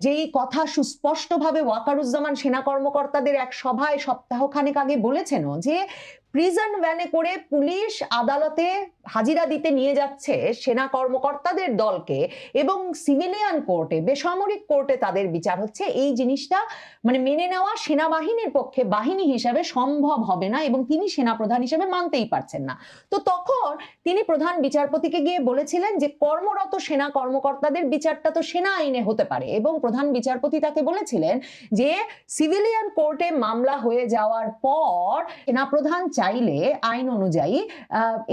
যেই কথা সুস্পষ্টভাবে ওয়াকারুজ্জামান সেনা কর্মকর্তাদের এক সভায় সপ্তাহখানেক আগে বলেছেন যে প্রিজন ভ্যানে করে পুলিশ আদালতে হাজিরা দিতে নিয়ে যাচ্ছে সেনা কর্মকর্তাদের দলকে এবং সিভিলিয়ান কোর্টে, বেসামরিক কোর্টে তাদের বিচার হচ্ছে, এই জিনিসটা মানে মেনে নেওয়া সেনাবাহিনীর পক্ষে বাহিনী হিসাবে সম্ভব হবে না এবং তিনি সেনাপ্রধান হিসেবে মানতেই পারছেন না। তো তখন তিনি প্রধান বিচারপতিকে গিয়ে বলেছিলেন যে কর্মরত সেনা কর্মকর্তাদের বিচারটা তো সেনা আইনে হতে পারে, এবং প্রধান বিচারপতি তাকে বলেছিলেন যে সিভিলিয়ান কোর্টে মামলা হয়ে যাওয়ার পর সেনাপ্রধান চাইলে আইন অনুযায়ী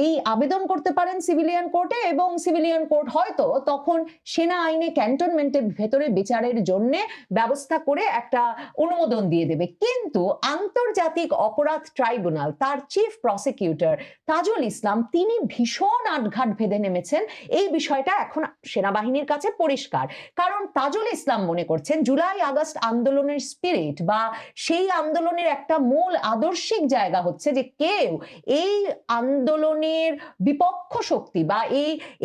এই আবেদন করতে পারেন সিভিলিয়ান কোর্টে, এবং সিভিলিয়ান কোর্ট হয়তো তখন সেনা আইনে ক্যান্টনমেন্টের ভেতরে বিচারের জন্য ব্যবস্থা করে একটা অনুমোদন দিয়ে দেবে। কিন্তু আন্তর্জাতিক অপরাধ ট্রাইব্যুনাল, তার চিফ প্রসিকিউটর তাজুল ইসলাম, তিনি ভীষণ আটঘাট ভেদে নেমেছেন। এই বিষয়টা এখন সেনাবাহিনীর কাছে পরিষ্কার, কারণ তাজুল ইসলাম মনে করছেন জুলাই আগস্ট আন্দোলনের স্পিরিট বা সেই আন্দোলনের একটা মূল আদর্শিক জায়গা হচ্ছে যে কেউ এই আন্দোলনের বিপক্ষ শক্তি বা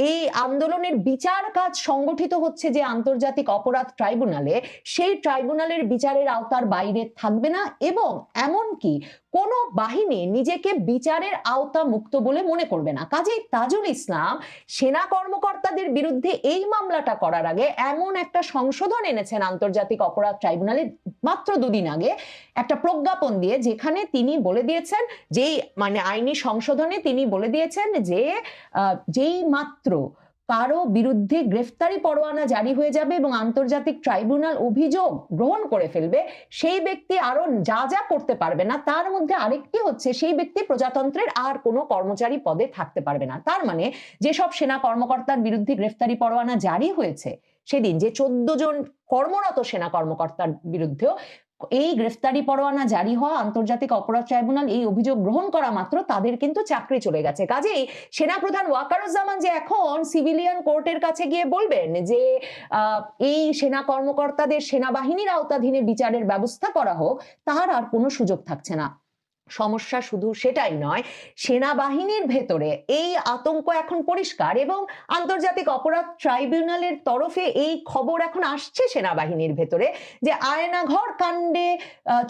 এই আন্দোলনের বিচার কাজ সংগঠিত হচ্ছে যে আন্তর্জাতিক অপরাধ ট্রাইব্যুনালে, সেই ট্রাইব্যুনালের বিচারের আওতার বাইরে থাকবে না, এবং এমনকি কোনো বাহিনী নিজেকে বিচারের আওতা মুক্ত বলে মনে করবে না। কাজেই তাজুল ইসলাম সেনা কর্মকর্তাদের বিরুদ্ধে এই মামলাটা করার আগে এমন একটা সংশোধন এনেছেন আন্তর্জাতিক অপরাধ ট্রাইব্যুনালে মাত্র দুদিন আগে একটা প্রজ্ঞাপন দিয়ে, যেখানে তিনি বলে দিয়েছেন, যেই মানে আইনি সংশোধনে তিনি বলে দিয়েছেন যে যেই মাত্র কারো বিরুদ্ধে গ্রেফতারি পরোয়ানা জারি হয়ে যাবে এবং আন্তর্জাতিক ট্রাইব্যুনাল অভিযোগ গ্রহণ করে ফেলবে, সেই ব্যক্তি আরো যা যা করতে পারবে না, তার মধ্যে আরেকটি হচ্ছে সেই ব্যক্তি প্রজাতন্ত্রের আর কোনো কর্মচারী পদে থাকতে পারবে না। তার মানে যেসব সেনা কর্মকর্তার বিরুদ্ধে গ্রেফতারি পরোয়ানা জারি হয়েছে সেদিন, যে 14 জন কর্মরত সেনা কর্মকর্তার বিরুদ্ধেও এই গ্রেফতারি পরোয়ানা জারি হওয়া, আন্তর্জাতিক অপরাধ ট্রাইব্যুনাল এই অভিযোগ গ্রহণ করা মাত্র তাদের কিন্তু চাকরি চলে গেছে। কাজেই সেনাপ্রধান ওয়াকারুজ্জামান যে এখন সিভিলিয়ান কোর্টের কাছে গিয়ে বলবেন যে এই সেনা কর্মকর্তাদের সেনাবাহিনীর আওতাধীনে বিচারের ব্যবস্থা করা হোক, তার আর কোনো সুযোগ থাকছে না। সমস্যা শুধু সেটাই নয়, সেনাবাহিনীর ভেতরে এই আতঙ্ক এখন পরিষ্কার, এবং আন্তর্জাতিক অপরাধ ট্রাইব্যুনালের তরফে এই খবর এখন আসছে সেনাবাহিনীর ভেতরে যে আয়নাঘর কাণ্ডে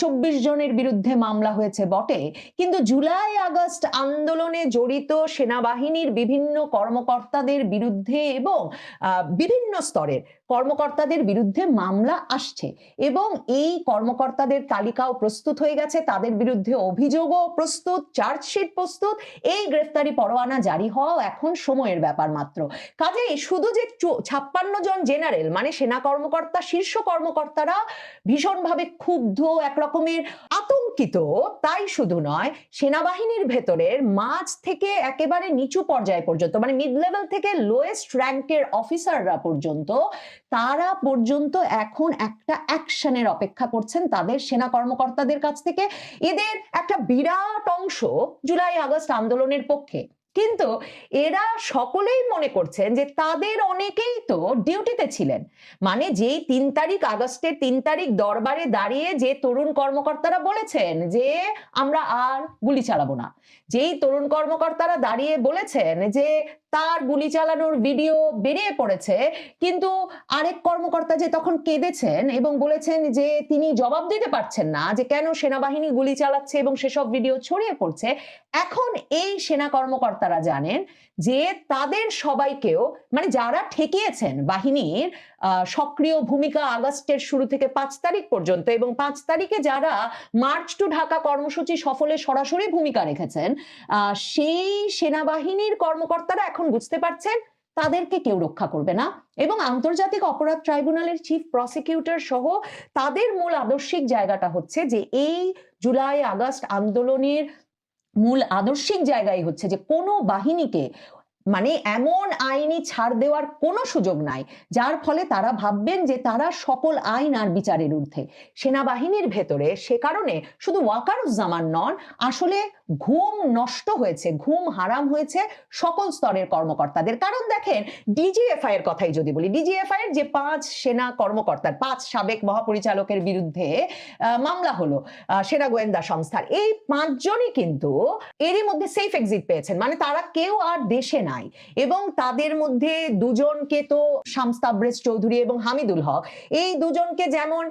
24 জনের বিরুদ্ধে মামলা হয়েছে বটে, কিন্তু জুলাই আগস্ট আন্দোলনে জড়িত সেনাবাহিনীর বিভিন্ন কর্মকর্তাদের বিরুদ্ধে এবং বিভিন্ন স্তরের কর্মকর্তাদের বিরুদ্ধে মামলা আসছে, এবং এই কর্মকর্তাদের তালিকাও প্রস্তুত হয়ে গেছে, তাদের বিরুদ্ধে অভিযোগও প্রস্তুত, চার্জশিট প্রস্তুত, এই গ্রেফতারি পরোয়ানা জারি হওয়া এখন সময়ের ব্যাপার মাত্র। কাজেই শুধু যে 56 জন জেনারেল মানে সেনা কর্মকর্তা, শীর্ষ কর্মকর্তারা ভীষণভাবে ক্ষুব্ধ, একরকমের আতঙ্কিত, তাই শুধু নয়, সেনাবাহিনীর ভেতরের মাঝ থেকে একেবারে নিচু পর্যায় পর্যন্ত, মানে মিড লেভেল থেকে লোয়েস্ট র্যাঙ্কের অফিসাররা পর্যন্ত, তারা পর্যন্ত এখন একটা অ্যাকশনের অপেক্ষা করছেন তাদের সেনা কর্মকর্তাদের কাছ থেকে। এদের একটা বিরাট অংশ জুলাই আগস্ট আন্দোলনের পক্ষে, কিন্তু এরা সকলেই মনে করছেন যে তাদের অনেকেই তো ডিউটিতে ছিলেন। মানে যেই 3 তারিখ, আগস্টের 3 তারিখ দরবারে দাঁড়িয়ে যে তরুণ কর্মকর্তারা বলেছেন যে আমরা আর গুলি চালাবো না, যেই তরুণ কর্মকর্তারা দাঁড়িয়ে বলেছেন যে তার গুলি চালানোর ভিডিও বেরিয়ে পড়েছে, কিন্তু আরেক কর্মকর্তা যে তখন কেঁদেছেন এবং বলেছেন যে তিনি জবাব দিতে পারছেন না যে কেন সেনাবাহিনী গুলি চালাচ্ছে এবং সেসব ভিডিও ছড়িয়ে পড়ছে, এখন এই সেনা কর্মকর্তারা জানেন যে তাদের সবাইকেও, মানে যারা ঠেকিয়েছেন বাহিনীর সক্রিয় ভূমিকা আগস্টের শুরু থেকে 5 তারিখ পর্যন্ত, এবং 5 তারিখে যারা মার্চ টু ঢাকা কর্মসূচি সফলে সরাসরি ভূমিকা রেখেছেন, সেই সেনাবাহিনীর কর্মকর্তারা এখন বুঝতে পারছেন তাদেরকে কেউ রক্ষা করবে না, এবং আন্তর্জাতিক অপরাধ ট্রাইব্যুনালের চিফ প্রসিকিউটর সহ তাদের মূল আদর্শিক জায়গাটা হচ্ছে যে এই জুলাই আগস্ট আন্দোলনের মূল আদর্শিক জায়গায় হচ্ছে যে কোনো বাহিনীকে মানে এমন আইনি ছাড় দেওয়ার কোনো সুযোগ নাই যার ফলে তারা ভাববেন যে তারা সকল আইন আর বিচারের ঊর্ধ্বে। সেনাবাহিনীর ভেতরে সে কারণে শুধু ওয়াকারুজ্জামান নন, আসলে ঘুম নষ্ট হয়েছে, ঘুম হারাম হয়েছে সকল স্তরের কর্মকর্তাদের। কারণ দেখেন, ডিজিএফআই এর কথাই যদি বলি, ডিজিএফআই এর যে 5 সেনা কর্মকর্তার, 5 সাবেক মহাপরিচালকের বিরুদ্ধে মামলা হলো সেনা গোয়েন্দা সংস্থার, এই 5 জনই কিন্তু এরই মধ্যে সেফ এক্সিট পেয়েছেন, মানে তারা কেউ আর দেশে নাই। নাই, এবং তাদের মধ্যে দুজনকে তো শামস তাবরেজ চৌধুরী এবং হামিদুল হক, এই দুজনকে যেমন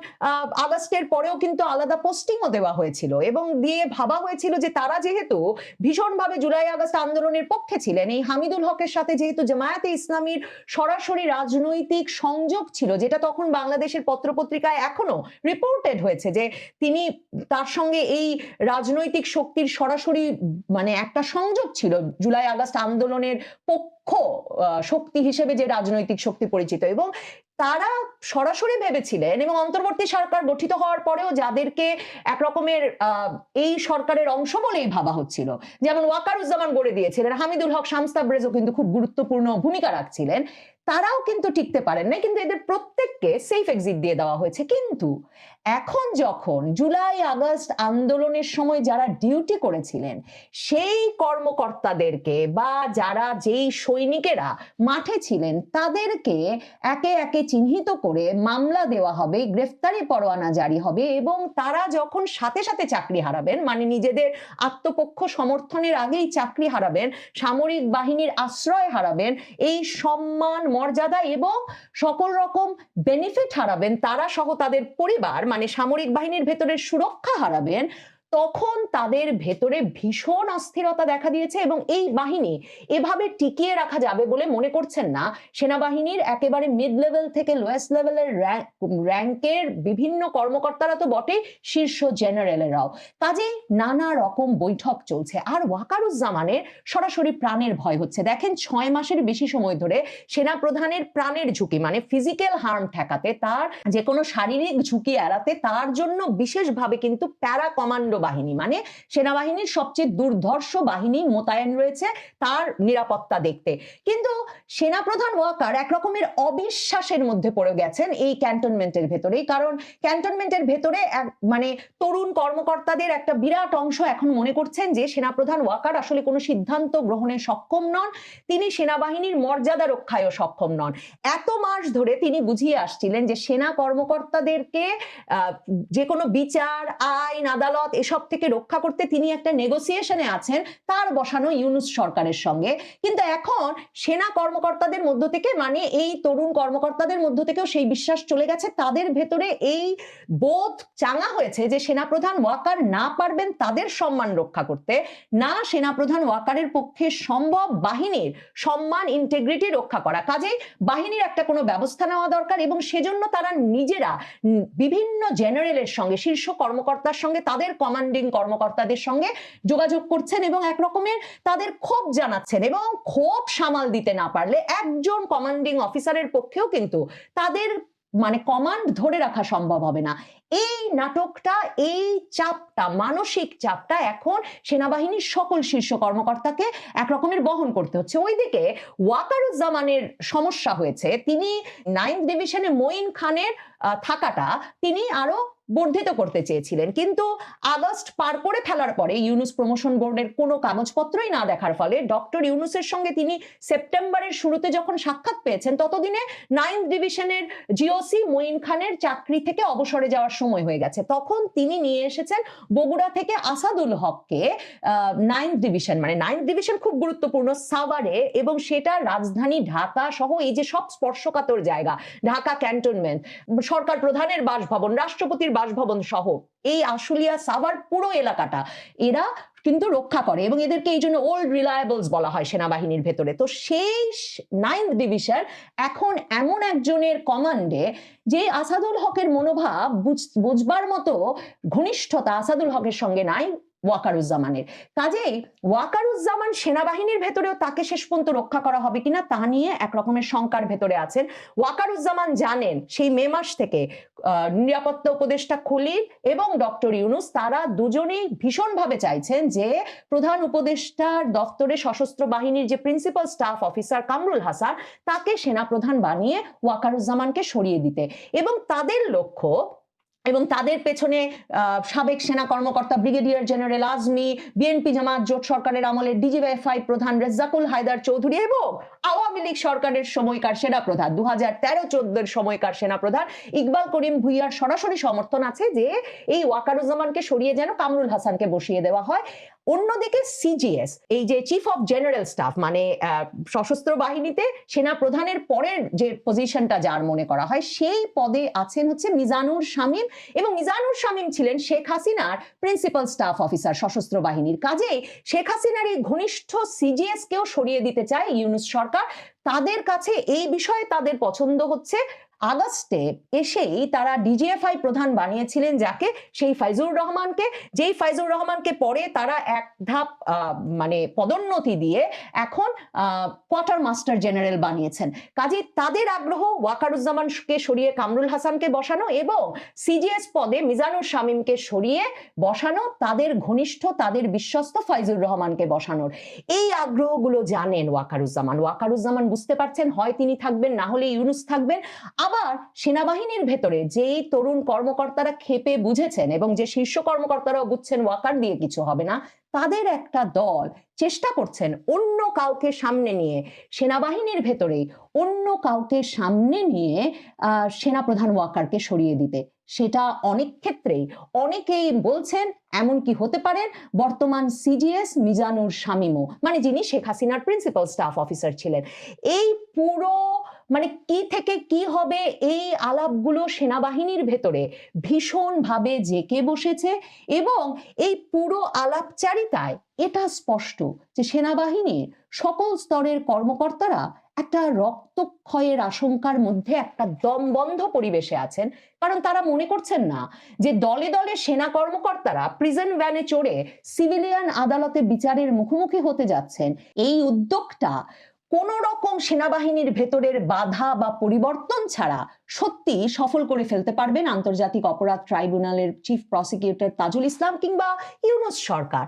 আগস্টের পরেও কিন্তু আলাদা পোস্টিংও দেওয়া হয়েছিল এবং দিয়ে ভাবা হয়েছিল যে তারা যেহেতু ভীষণভাবে জুলাই আগস্ট আন্দোলনের পক্ষে ছিলেন, এই হামিদুল হকের সাথে যেহেতু জামায়াতে ইসলামীর সরাসরি রাজনৈতিক সংযোগ ছিল, যেটা তখন বাংলাদেশের পত্রপত্রিকায় এখনো রিপোর্টেড হয়েছে যে তিনি, তার সঙ্গে এই রাজনৈতিক শক্তির সরাসরি মানে একটা সংযোগ ছিল জুলাই আগস্ট আন্দোলনের পক্ষ শক্তি হিসেবে যে রাজনৈতিক শক্তি পরিচিত, এবং তারা সরাসরি ভেবেছিলেন এবং অন্তর্বর্তী সরকার গঠিত হওয়ার পরেও যাদেরকে একরকমের এই সরকারের অংশ বলেই ভাবা হচ্ছিল, যেমন ওয়াকারুজ্জামান গড়ে দিয়েছিলেন, হামিদুল হক, শামস তাবরেজও কিন্তু খুব গুরুত্বপূর্ণ ভূমিকা রাখছিলেন, তারাও কিন্তু টিকতে পারেন না, কিন্তু এদের প্রত্যেককে সেফ এক্সিট দিয়ে দেওয়া হয়েছে। কিন্তু এখন যখন জুলাই আগস্ট আন্দোলনের সময় যারা ডিউটি করেছিলেন সেই কর্মকর্তাদেরকে বা যারা যেই সৈনিকেরা মাঠে ছিলেন তাদেরকে একে একে চিহ্নিত করে মামলা দেওয়া হবে, গ্রেফতারি পরোয়ানা জারি হবে, এবং তারা যখন সাথে সাথে চাকরি হারাবেন, মানে নিজেদের আত্মপক্ষ সমর্থনের আগেই চাকরি হারাবেন, সামরিক বাহিনীর আশ্রয় হারাবেন, এই সম্মান, মর্যাদা এবং সকল রকম বেনিফিট হারাবেন, তারা সহ তাদের পরিবার, মানে সামরিক বাহিনীর ভেতরের সুরক্ষা হারাবেন, তখন তাদের ভেতরে ভীষণ অস্থিরতা দেখা দিয়েছে। এবং এই বাহিনী এভাবে টিকিয়ে রাখা যাবে বলে মনে করছেন না সেনাবাহিনীর একেবারে মিড লেভেল থেকে লোয়েস্ট লেভেলের র্যাঙ্কের বিভিন্ন কর্মকর্তারা তো বটেই, শীর্ষ জেনারেলেরাও। কাজেই নানা রকম বৈঠক চলছে, আর ওয়াকারুজ্জামানের সরাসরি প্রাণের ভয় হচ্ছে। দেখেন, 6 মাসের বেশি সময় ধরে সেনা প্রধানের প্রাণের ঝুঁকি, মানে ফিজিক্যাল হার্ম ঠেকাতে, তার যে কোনো শারীরিক ঝুঁকি এড়াতে, তার জন্য বিশেষভাবে কিন্তু প্যারা কমান্ডো বাহিনী, মানে সেনাবাহিনীর সবচেয়ে দুর্ধর্ষ বাহিনী মোতায়েন রয়েছে তার নিরাপত্তা দেখতে। কিন্তু সেনাপ্রধান ওয়াকার একরকমের অবিশ্বাসের মধ্যে পড়ে গেছেন এই ক্যান্টনমেন্টের ভেতরেই, কারণ ক্যান্টনমেন্টের ভেতরে মানে তরুণ কর্মকর্তাদের একটা বিরাট অংশ এখন মনে করছেন যে সেনাপ্রধান ওয়াকার আসলে কোনো সিদ্ধান্ত গ্রহণে সক্ষম নন, তিনি সেনাবাহিনীর মর্যাদা রক্ষায়ও সক্ষম নন। এত মাস ধরে তিনি বুঝিয়ে আসছিলেন যে সেনা কর্মকর্তাদেরকে যে কোনো বিচার, আইন, আদালত এসব থেকে রক্ষা করতে তিনি একটা নেগোসিয়েশনে আছেন তার বসানো ইউনূস সরকারের সঙ্গে। কিন্তু এখন সেনা কর্মকর্তাদের মধ্য থেকে, মানে এই তরুণ কর্মকর্তাদের মধ্য থেকেও সেই বিশ্বাস চলে গেছে, তাদের ভেতরে এই বোধ চাঙা হয়েছে যে সেনাপ্রধান ওয়াকার না পারবেন তাদের সম্মান রক্ষা করতে, না সেনাপ্রধান ওয়াকারের পক্ষে সম্ভব বাহিনীর সম্মান, ইন্টিগ্রিটি রক্ষা করা। কাজেই বাহিনীর একটা কোনো ব্যবস্থা নেওয়া দরকার, এবং সেজন্য তারা নিজেরা বিভিন্ন জেনারেলের সঙ্গে, শীর্ষ কর্মকর্তার সঙ্গে, তাদের কমান্ডিং কর্মকর্তাদের সঙ্গে যোগাযোগ করছেন এবং একরকমের তাদের ক্ষোভ জানাচ্ছেন, এবং ক্ষোভ সামাল দিতে না পারলে একজন কমান্ডিং অফিসারের পক্ষেও কিন্তু তাদের মানে কমান্ড ধরে রাখা সম্ভব হবে না। এই নাটকটা, এই চাপটা, মানসিক চাপটা এখন সেনাবাহিনীর সকল শীর্ষ কর্মকর্তাকে একরকমের বহন করতে হচ্ছে। ওইদিকে ওয়াকারুজ্জামানের সমস্যা হয়েছে, তিনি 9th ডিভিশনে মঈন খানের থাকাটা তিনি আরো বর্ধিত করতে চেয়েছিলেন, কিন্তু আগস্ট পার করে ফেলার পরে ইউনূস প্রমোশন বোর্ডের কোনো কাগজপত্রই না দেখার ফলে ডক্টর ইউনূসের সঙ্গে তিনি সেপ্টেম্বরের শুরুতে যখন সাক্ষাৎ পেয়েছেন, ততদিনে 9th ডিভিশনের জিওসি মঈন খানের চাকরি থেকে অবসরে যাওয়ার সময় হয়ে গেছে। তখন তিনি নিয়ে এসেছেন বগুড়া থেকে আসাদুল হককে 9th ডিভিশন, মানে 9th ডিভিশন খুব গুরুত্বপূর্ণ সাভারে, এবং সেটা রাজধানী ঢাকা সহ এই যে সব স্পর্শকাতর জায়গা, ঢাকা ক্যান্টনমেন্ট, সরকার প্রধানের বাসভবন, রাষ্ট্রপতির বাসভবন সহ এই আশুলিয়া সাভার পুরো এলাকাটা এরা কিন্তু রক্ষা করে, এবং এদেরকে এই জন্য ওল্ড রিলায়েবলস বলা হয় সেনাবাহিনীর ভেতরে। তো সেই 9th ডিভিশন এখন এমন একজনের কমান্ডে যে আসাদুল হকের মনোভাব বুঝবার মতো ঘনিষ্ঠতা আসাদুল হকের সঙ্গে নাই ওয়াকারুজ্জামানের। কাজেই ওয়াকারুজ্জামান সেনাবাহিনীর ভেতরেও তাকে শেষ পর্যন্ত রক্ষা করা হবে কিনা তা নিয়ে একরকমের শঙ্কার ভেতরে আছেন। ওয়াকারুজ্জামান জানেন সেই মে মাস থেকে নিরাপত্তা উপদেষ্টা খলিল এবং ডক্টর ইউনূস তারা দুজনেই ভীষণভাবে চাইছেন যে প্রধান উপদেষ্টার দপ্তরে সশস্ত্র বাহিনীর যে principal staff officer Kamrul Hasan তাকে সেনাপ্রধান বানিয়ে ওয়াকারুজ্জামানকে সরিয়ে দিতে, এবং তাদের লক্ষ্য এবং তাদের পেছনে সাবেক সেনা কর্মকর্তা ব্রিগেডিয়ার জেনারেল আজমি, বিএনপি জামাত জোট সরকারের আমলের ডিজিএফআই প্রধান রেজ্জাকুল হায়দার চৌধুরী এবং আওয়ামী লীগ সরকারের সময়কার সেনা প্রধান 2013-14 সময়কার সেনা প্রধান ইকবাল করিম ভুইয়ার সরাসরি সমর্থন আছে যে এই ওয়াকারুজ্জামানকে সরিয়ে যেন কামরুল হাসানকে বসিয়ে দেওয়া হয়। অন্যদিকে সিজিএস, এই যে চিফ অফ জেনারেল স্টাফ, মানে সশস্ত্র বাহিনীতে সেনা প্রধানের পরের যে পজিশনটা যার মনে করা হয়, সেই পদে আছেন হচ্ছে মিজানুর শামীম, এবং মিজানুর শামীম ছিলেন শেখ হাসিনার প্রিন্সিপাল স্টাফ অফিসার সশস্ত্র বাহিনীর। কাজেই শেখ হাসিনার এই ঘনিষ্ঠ সিজিএস কেও সরিয়ে দিতে চায় ইউনূস সরকার। তাদের কাছে এই বিষয়ে তাদের পছন্দ হচ্ছে। আগস্টে এসেই তারা ডিজিএফআই প্রধান বানিয়েছিলেন যাকে, সেই ফাইজুর রহমানকে, যেই ফাইজুর রহমানকে পরে তারা এক ধাপ মানে পদোন্নতি দিয়ে এখন কোয়ার্টার মাস্টার জেনারেল বানিয়েছেন। কাজে তাদের আগ্রহ ওয়াকারুজ্জামানকে সরিয়ে কামরুল হাসানকে বসানো এবং সিজিএস পদে মিজানুর শামীমকে সরিয়ে বসানো, তাদের ঘনিষ্ঠ, তাদের বিশ্বস্ত ফাইজুর রহমানকে বসানোর। এই আগ্রহগুলো জানেন ওয়াকারুজ্জামান। ওয়াকারুজ্জামান বুঝতে পারছেন হয় তিনি থাকবেন, না হলে ইউনূস থাকবেন। আবার সেনাবাহিনীর ভেতরে যেই তরুণ কর্মকর্তারা খেপে বুঝেছেন এবং যে শীর্ষ কর্মকর্তারাও বুঝছেন ওয়াকার দিয়ে কিছু হবে না, তাদের একটা দল চেষ্টা করছেন অন্য কাউকে সামনে নিয়ে, সেনাবাহিনীর ভেতরেই অন্য কাউকে সামনে নিয়ে সেনাপ্রধান ওয়াকারকে সরিয়ে দিতে। সেটা অনেক ক্ষেত্রেই অনেকেই বলছেন এমনকি হতে পারেন বর্তমান সিজিএস মিজানুর শামীমও, মানে যিনি শেখ হাসিনার প্রিন্সিপাল স্টাফ অফিসার ছিলেন। এই পুরো মানে কি থেকে কি হবে, এই আলাপগুলো সেনাবাহিনীর ভেতরে ভীষণভাবে জেঁকে বসেছে এবং এই পুরো আলাপচারিতায় এটা স্পষ্ট যে সেনাবাহিনীর সকল স্তরের কর্মকর্তারা একটা রক্তক্ষয়ের আশঙ্কার মধ্যে একটা দমবন্ধ পরিবেশে আছেন। কারণ তারা মনে করছেন না যে দলে দলে সেনা কর্মকর্তারা প্রিজন ভ্যানে চড়ে সিভিলিয়ান আদালতে বিচারের মুখোমুখি হতে যাচ্ছেন। এই উদ্যোগটা কোন রকম সেনাবাহিনীর ভেতরের বাধা বা পরিবর্তন ছাড়া সত্যি সফল করে ফেলতে পারবেন আন্তর্জাতিক অপরাধ ট্রাইব্যুনালের চিফ প্রসিকিউটর তাজুল ইসলাম কিংবা ইউনূস সরকার।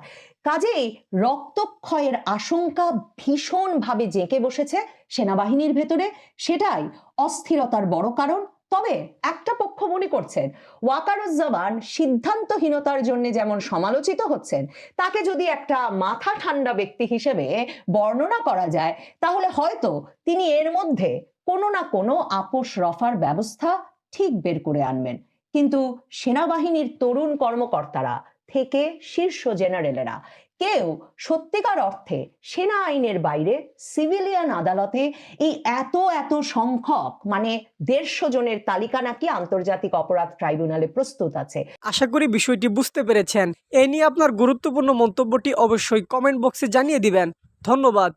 কাজেই রক্তক্ষয়ের আশঙ্কা ভীষণভাবে জেঁকে বসেছে সেনাবাহিনীর ভেতরে, সেটাই অস্থিরতার বড় কারণ। তবে একটা পক্ষ মনে করছেন ওয়াকারুজ্জামান সিদ্ধান্তহীনতার জন্য যেমন সমালোচিত হচ্ছেন, তাকে যদি একটা মাথা ঠান্ডা ব্যক্তি হিসেবে বর্ণনা করা যায় তাহলে হয়তো তিনি এর মধ্যে কোনো না কোনো আপোষ রফার ব্যবস্থা ঠিক বের করে আনবেন। কিন্তু সেনাবাহিনীর তরুণ কর্মকর্তারা থেকে শীর্ষ জেনারেলেরা কেউ সত্যিকার অর্থে সেনা আইনের বাইরে সিভিলিয়ান আদালতে এই এত সংখ্যক, মানে 150 জনের তালিকা নাকি আন্তর্জাতিক অপরাধ ট্রাইব্যুনালে প্রস্তুত আছে। আশা করি বিষয়টি বুঝতে পেরেছেন। এ নিয়ে আপনার গুরুত্বপূর্ণ মন্তব্যটি অবশ্যই কমেন্ট বক্সে জানিয়ে দিবেন। ধন্যবাদ।